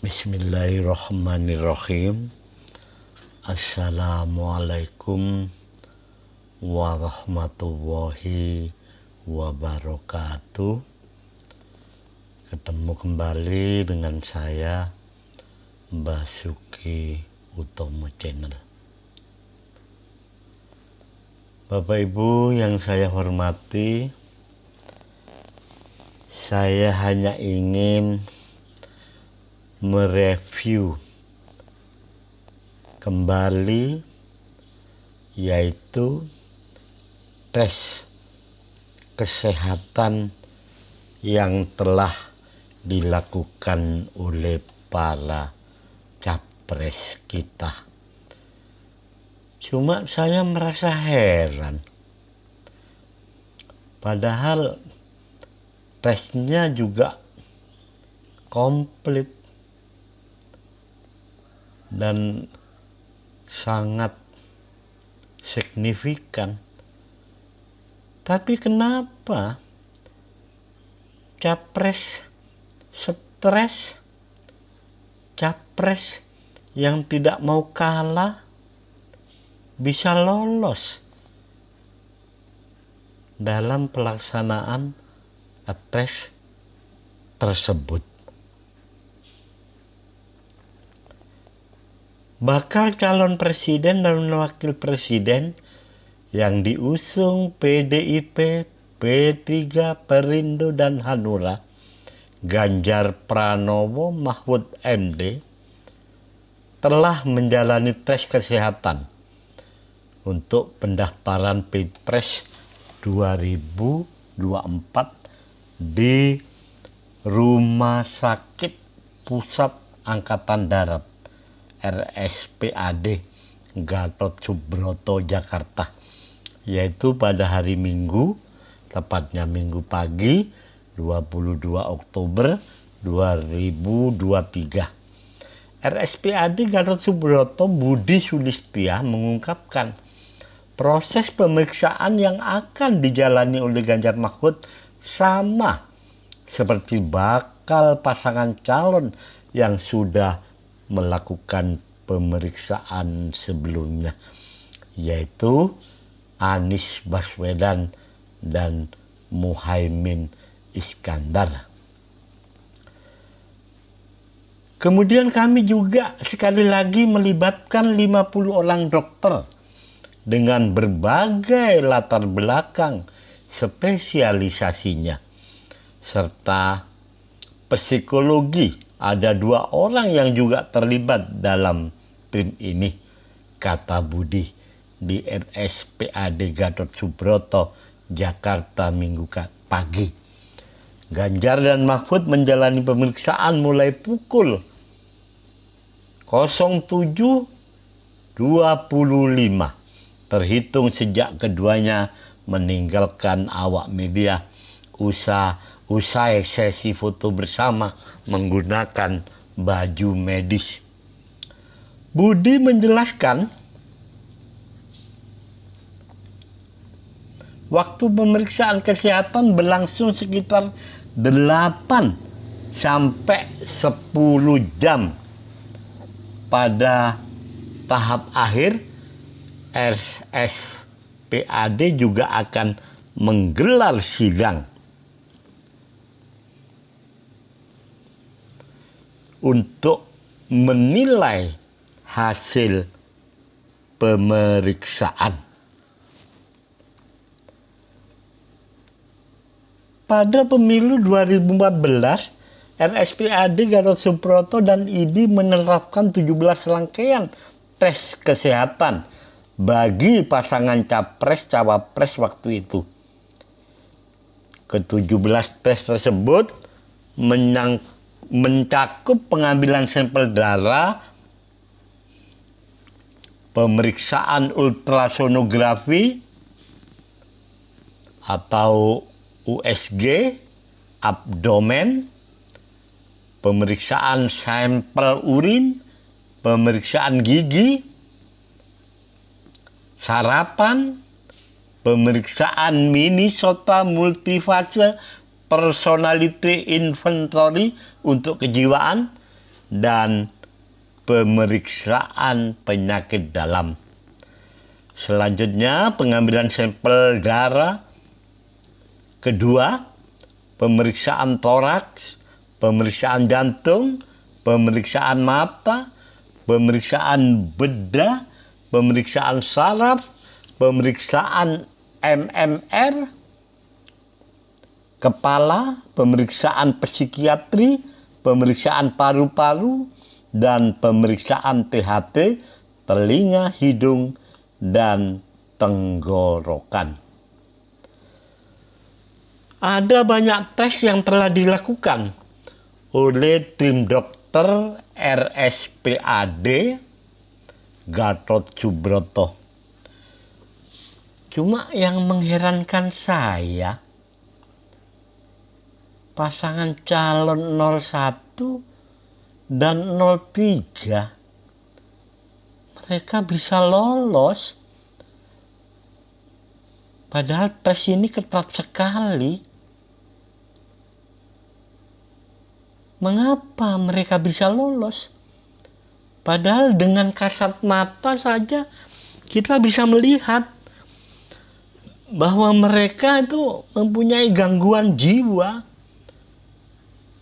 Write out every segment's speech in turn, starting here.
Bismillahirrahmanirrahim. Assalamualaikum warahmatullahi wabarakatuh. Ketemu kembali dengan saya, Basuki Utomo Channel. Bapak Ibu yang saya hormati, saya hanya ingin mereview kembali, yaitu tes kesehatan yang telah dilakukan oleh para capres kita. Cuma saya merasa heran, padahal tesnya juga komplit dan sangat signifikan. Tapi kenapa capres stres, capres yang tidak mau kalah bisa lolos dalam pelaksanaan tes tersebut? Bakal calon presiden dan wakil presiden yang diusung PDIP, P3, Perindo, dan Hanura, Ganjar Pranowo Mahfud MD, telah menjalani tes kesehatan untuk pendaftaran Pilpres 2024 di Rumah Sakit Pusat Angkatan Darat RSPAD Gatot Subroto, Jakarta, yaitu pada hari Minggu, tepatnya Minggu pagi 22 Oktober 2023. RSPAD Gatot Subroto Budi Sulistya mengungkapkan proses pemeriksaan yang akan dijalani oleh Ganjar Mahfud sama seperti bakal pasangan calon yang sudah melakukan pemeriksaan sebelumnya, yaitu Anies Baswedan dan Muhaimin Iskandar. Kemudian kami juga sekali lagi melibatkan 50 orang dokter dengan berbagai latar belakang spesialisasinya, serta psikologi. Ada 2 orang yang juga terlibat dalam tim ini, kata Budi di RSPAD Gatot Subroto, Jakarta, Minggu pagi. Ganjar dan Mahfud menjalani pemeriksaan mulai pukul 07.25 terhitung sejak keduanya meninggalkan awak media usai sesi foto bersama menggunakan baju medis. Budi menjelaskan waktu pemeriksaan kesehatan berlangsung sekitar 8 sampai 10 jam. Pada tahap akhir, RSPAD juga akan menggelar sidang untuk menilai hasil pemeriksaan. Pada pemilu 2014, RSPAD Gatot Subroto dan ID menerapkan 17 rangkaian tes kesehatan bagi pasangan capres-cawapres waktu itu. Ke-17 tes tersebut mencakup pengambilan sampel darah, pemeriksaan ultrasonografi atau USG abdomen, pemeriksaan sampel urin, pemeriksaan gigi, sarapan, pemeriksaan Minnesota Multifase Personality Inventory untuk kejiwaan, dan pemeriksaan penyakit dalam. Selanjutnya, pengambilan sampel darah. Kedua, pemeriksaan toraks, pemeriksaan jantung, pemeriksaan mata, pemeriksaan bedah, pemeriksaan saraf, pemeriksaan MMR, kepala, pemeriksaan psikiatri, pemeriksaan paru-paru, dan pemeriksaan THT, telinga, hidung, dan tenggorokan. Ada banyak tes yang telah dilakukan oleh tim dokter RSPAD Gatot Subroto. Cuma yang mengherankan saya, pasangan calon 01 dan 03 mereka bisa lolos. Padahal tes ini ketat sekali. Mengapa mereka bisa lolos? Padahal dengan kasat mata saja kita bisa melihat bahwa mereka itu mempunyai gangguan jiwa,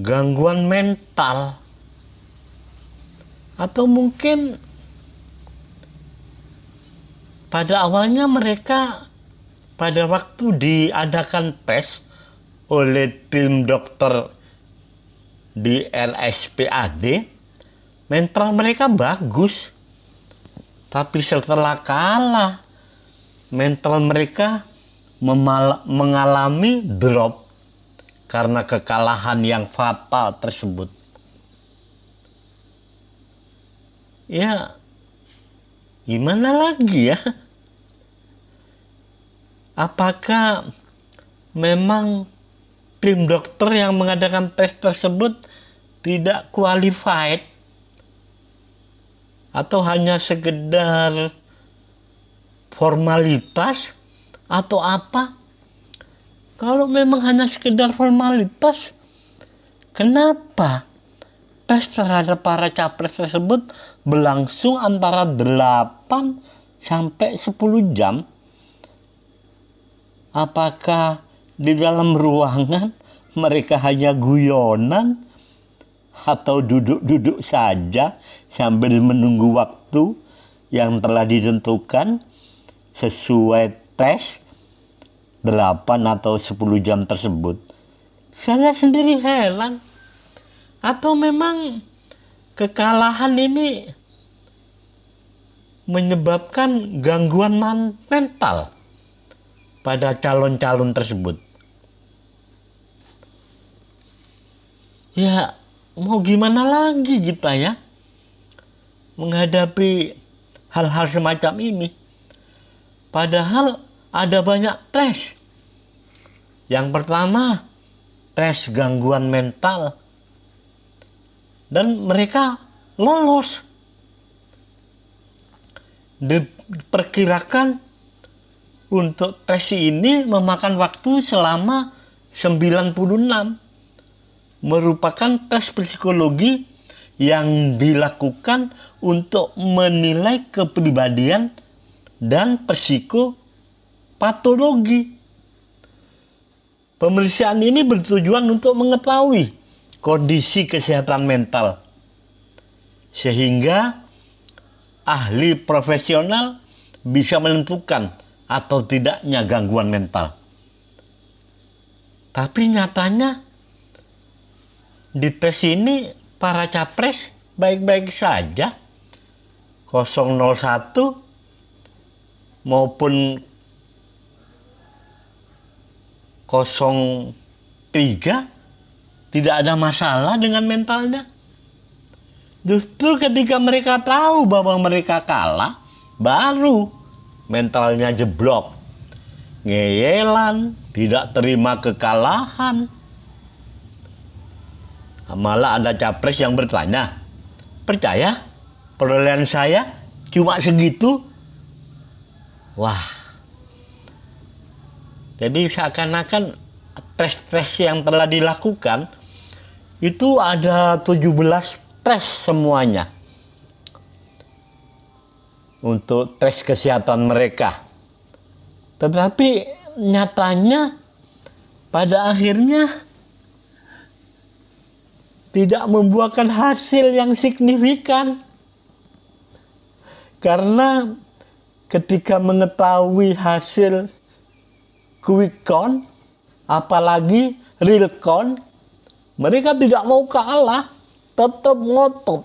gangguan mental, atau mungkin pada awalnya mereka pada waktu diadakan tes oleh tim dokter di RSPAD, mental mereka bagus. Tapi setelah kalah, mental mereka mengalami drop karena kekalahan yang fatal tersebut. Ya, gimana lagi ya? Apakah memang tim dokter yang mengadakan tes tersebut tidak qualified? Atau hanya sekedar formalitas? Atau apa? Kalau memang hanya sekedar formalitas, kenapa tes terhadap para capres tersebut berlangsung antara 8 sampai 10 jam? Apakah di dalam ruangan mereka hanya guyonan atau duduk-duduk saja sambil menunggu waktu yang telah ditentukan sesuai tes 8 atau 10 jam tersebut? Saya sendiri heran. Atau memang kekalahan ini menyebabkan gangguan mental pada calon-calon tersebut? Ya, mau gimana lagi kita ya menghadapi hal-hal semacam ini? Padahal ada banyak tes. Yang pertama, tes gangguan mental. Dan mereka lolos. Diperkirakan untuk tes ini memakan waktu selama 96. Merupakan tes psikologi yang dilakukan untuk menilai kepribadian dan psikopatologi. Pemeriksaan ini bertujuan untuk mengetahui kondisi kesehatan mental, sehingga ahli profesional bisa menentukan atau tidaknya gangguan mental. Tapi nyatanya di tes ini para capres baik-baik saja. 001 maupun 03 tidak ada masalah dengan mentalnya. Justru ketika mereka tahu bahwa mereka kalah, baru mentalnya jeblok. Ngeyelan, tidak terima kekalahan. Malah ada capres yang bertanya, percaya perolehan saya cuma segitu? Wah, jadi seakan-akan tes-tes yang telah dilakukan itu ada 17 tes semuanya. Untuk tes kesehatan mereka. Tetapi nyatanya pada akhirnya tidak membuahkan hasil yang signifikan. Karena ketika mengetahui hasil quick count, apalagi real count, mereka tidak mau kalah, tetap ngotot.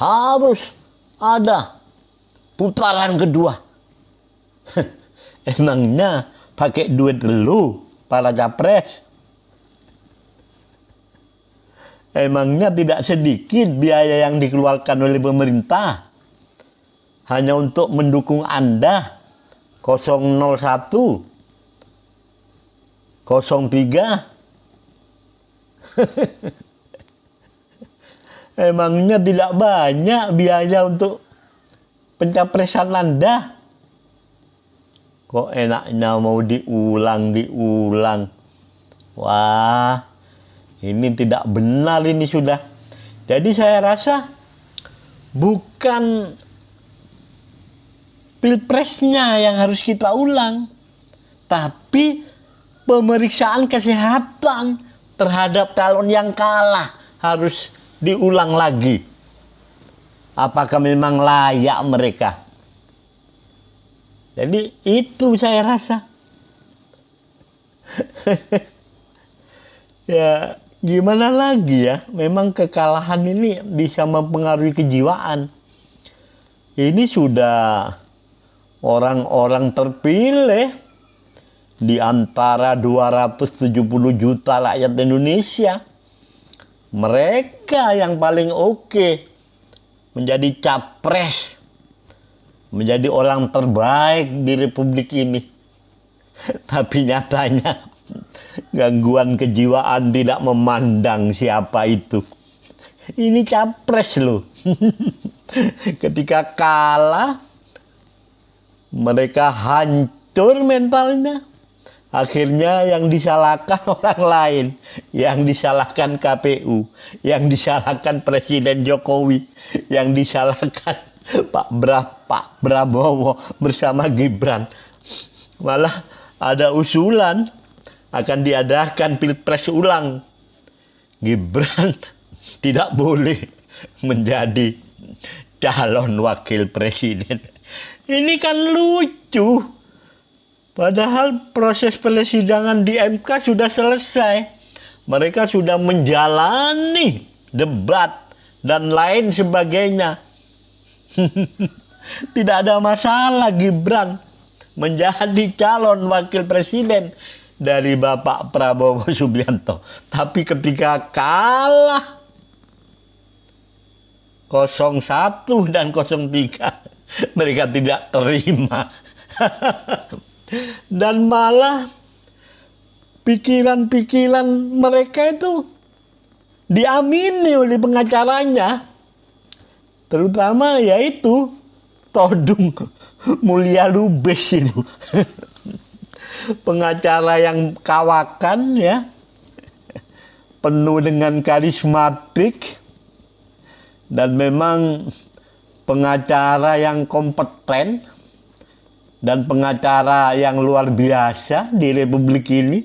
Harus ada putaran kedua. Emangnya pakai duit dulu para capres? Emangnya tidak sedikit biaya yang dikeluarkan oleh pemerintah hanya untuk mendukung Anda 001, 03? Emangnya tidak banyak biaya untuk pencapresan Anda? Kok enaknya mau diulang. Wah, ini tidak benar ini sudah. Jadi saya rasa bukan pilpresnya yang harus kita ulang, tapi pemeriksaan kesehatan terhadap calon yang kalah harus diulang lagi. Apakah memang layak mereka? Jadi itu saya rasa. Ya gimana lagi ya, memang kekalahan ini bisa mempengaruhi kejiwaan. Ini sudah orang-orang terpilih di antara 270 juta rakyat Indonesia. Mereka yang paling oke menjadi capres, menjadi orang terbaik di Republik ini. Tapi nyatanya gangguan kejiwaan tidak memandang siapa itu. Ini capres loh. Ketika kalah, mereka hancur mentalnya. Akhirnya yang disalahkan orang lain, yang disalahkan KPU, yang disalahkan Presiden Jokowi, yang disalahkan Pak Prabowo bersama Gibran. Malah ada usulan akan diadakan pilpres ulang. Gibran tidak boleh menjadi calon wakil presiden. Ini kan lucu. Padahal proses persidangan di MK sudah selesai. Mereka sudah menjalani debat dan lain sebagainya. Tidak ada masalah Gibran menjadi calon wakil presiden dari Bapak Prabowo Subianto. Tapi ketika kalah 01 dan 03, mereka tidak terima. Dan malah pikiran-pikiran mereka itu diamini oleh pengacaranya. Terutama yaitu Todung Mulya Lubis itu. Pengacara yang kawakan ya, penuh dengan karismatik, dan memang pengacara yang kompeten dan pengacara yang luar biasa di Republik ini.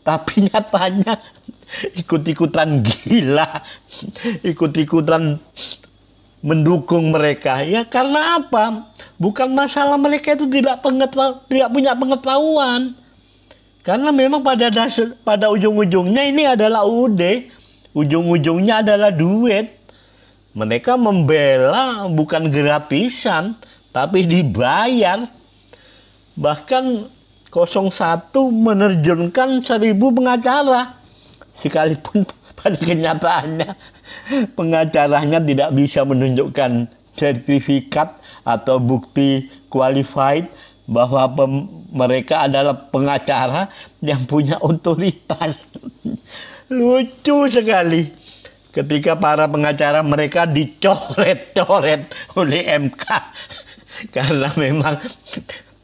Tapi nyatanya ikut-ikutan gila, ikut-ikutan mendukung mereka. Ya karena apa? Bukan masalah mereka itu tidak punya pengetahuan. Karena memang pada ujung-ujungnya ini adalah UUD, ujung-ujungnya adalah duit. Mereka membela bukan gratisan, tapi dibayar. Bahkan 01 menerjunkan 1000 pengacara. Sekalipun pada kenyataannya pengacaranya tidak bisa menunjukkan sertifikat atau bukti qualified bahwa mereka adalah pengacara yang punya otoritas. Lucu sekali ketika para pengacara mereka dicoret-coret oleh MK karena memang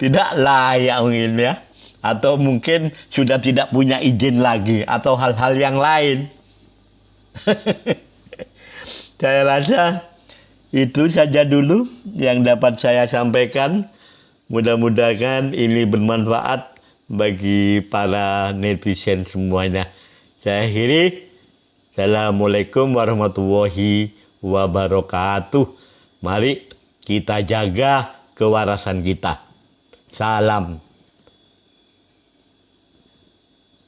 tidak layak mungkin ya, atau mungkin sudah tidak punya izin lagi atau hal-hal yang lain. Saya rasa itu saja dulu yang dapat saya sampaikan. Mudah-mudahan ini bermanfaat bagi para netizen semuanya. Saya akhiri. Assalamualaikum warahmatullahi wabarakatuh. Mari kita jaga kewarasan kita. Salam.